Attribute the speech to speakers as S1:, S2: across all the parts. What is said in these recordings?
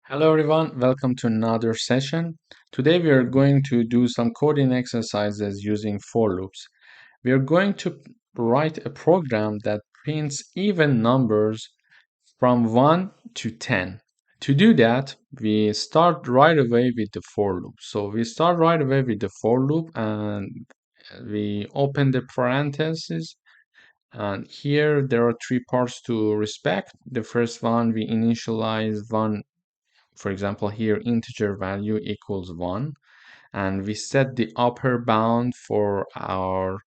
S1: Hello everyone, welcome to another session. Today we are going to do some coding exercises using for loops. We are going to write a program that prints even numbers from 1 to 10. To do that, we start right away with the for loop. So we start right away with the for loop and we open the parentheses. And here there are three parts to respect. The first one, we initialize one, for example, here integer value equals 1, and we set the upper bound for our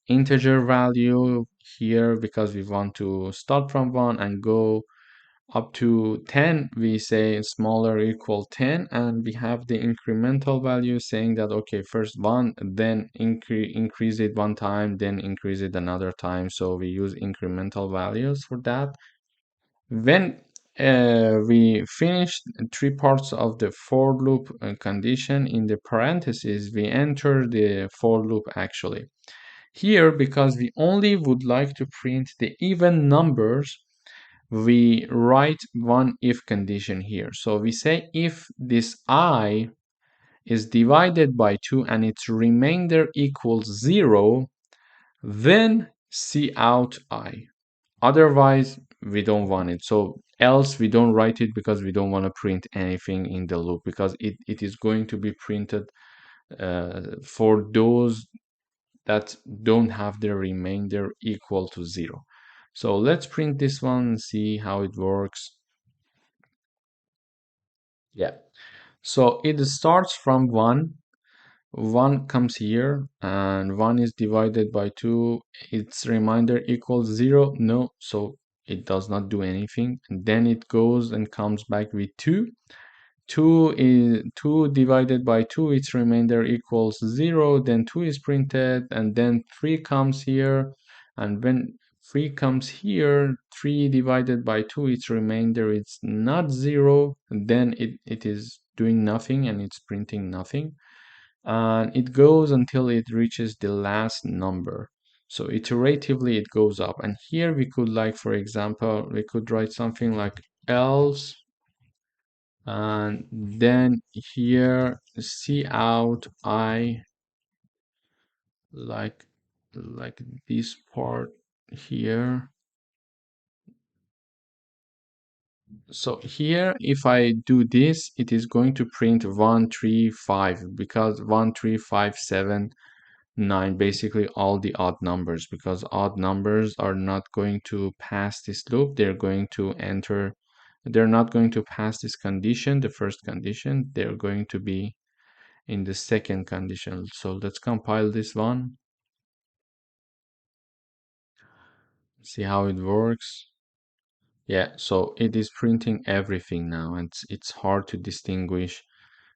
S1: integer value here because we want to start from 1 and go up to 10. We say smaller equal 10, and we have the incremental value saying that okay, first 1, then increase it one time, then increase it another time. So we use incremental values for that. When we finish three parts of the for loop condition, in the parentheses, we enter the for loop actually. Here, because we only would like to print the even numbers, we write one if condition here. So we say if this I is divided by 2 and its remainder equals 0, then cout I. Otherwise, we don't want it. So else we don't write it because we don't want to print anything in the loop because it is going to be printed for those that don't have the remainder equal to 0. So let's print this one and see how it works. Yeah. So it starts from 1. 1 comes here and 1 is divided by 2. Its remainder equals 0. No, so it does not do anything. And then it goes and comes back with 2. 2 divided by 2, its remainder equals 0. Then 2 is printed, and then 3 comes here. And when 3 comes here, 3 divided by 2, its remainder is not 0. And then it is doing nothing and it's printing nothing, and it goes until it reaches the last number. So iteratively it goes up. And here we could, like, for example, we could write something like else, and then here cout I, like this part here. So here, if I do this, it is going to print 1 3 5, because 1 3 5 7 9, basically all the odd numbers, because odd numbers are not going to pass this loop. They're not going to pass this condition, the first condition. They're going to be in the second condition. So let's compile this one, see how it works. Yeah, so it is printing everything now, and it's hard to distinguish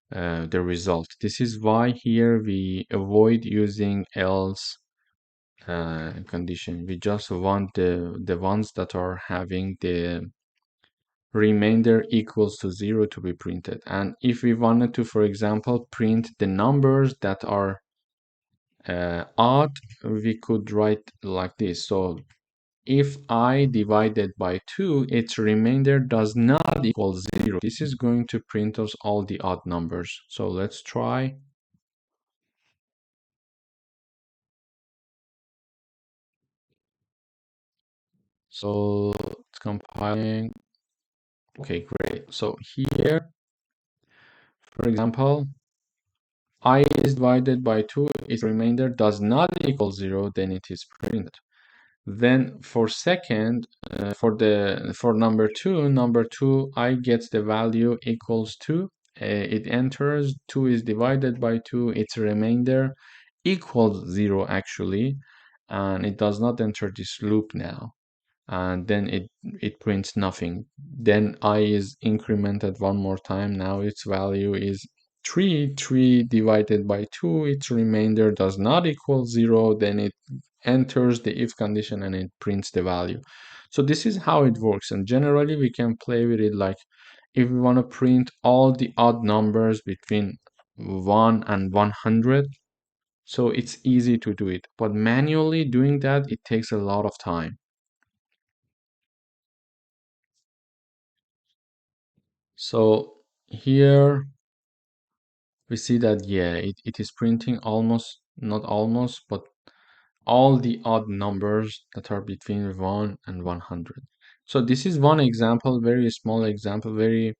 S1: the result. This is why here we avoid using else condition. We just want the ones that are having the remainder equals to 0 to be printed. And if we wanted to, for example, print the numbers that are odd, we could write like this. So if I divided by 2, its remainder does not equal 0. This is going to print us all the odd numbers. So let's try. So it's compiling. Okay, great. So here, for example, I is divided by 2, its remainder does not equal 0, then it is printed. Then for second, for number 2, I gets the value equals 2. It enters, 2 is divided by 2, its remainder equals 0 actually, and it does not enter this loop now. And then it prints nothing. Then I is incremented one more time. Now its value is 3. 3 divided by 2, its remainder does not equal 0. Then it enters the if condition and it prints the value. So this is how it works, and generally we can play with it like if we want to print all the odd numbers between 1 and 100. So it's easy to do it, but manually doing that, it takes a lot of time. So here we see that, yeah, it is printing almost, not almost, but all the odd numbers that are between 1 and 100. So this is one example, very small example, very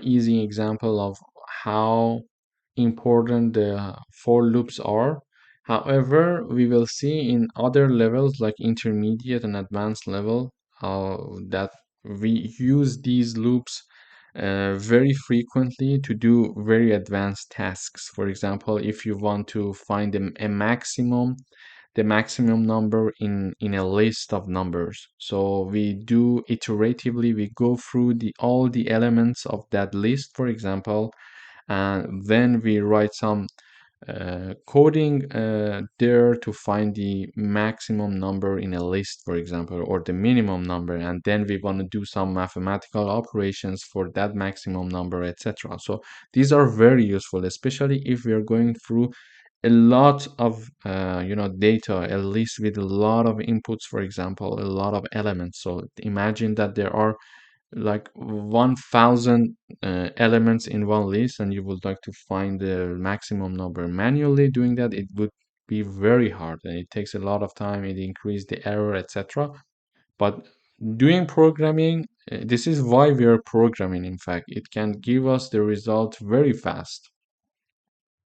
S1: easy example of how important the for loops are. However, we will see in other levels like intermediate and advanced level that we use these loops very frequently to do very advanced tasks. For example, if you want to find a maximum, the maximum number in a list of numbers. So we do iteratively, we go through the all the elements of that list, for example, and then we write some coding there to find the maximum number in a list, for example, or the minimum number, and then we want to do some mathematical operations for that maximum number, etc. So these are very useful, especially if we are going through a lot of data, a list with a lot of inputs, for example, a lot of elements. So imagine that there are like 1000 elements in one list, and you would like to find the maximum number. Manually doing that, it would be very hard, and it takes a lot of time, it increases the error, etc. But doing programming, this is why we are programming. In fact, it can give us the result very fast.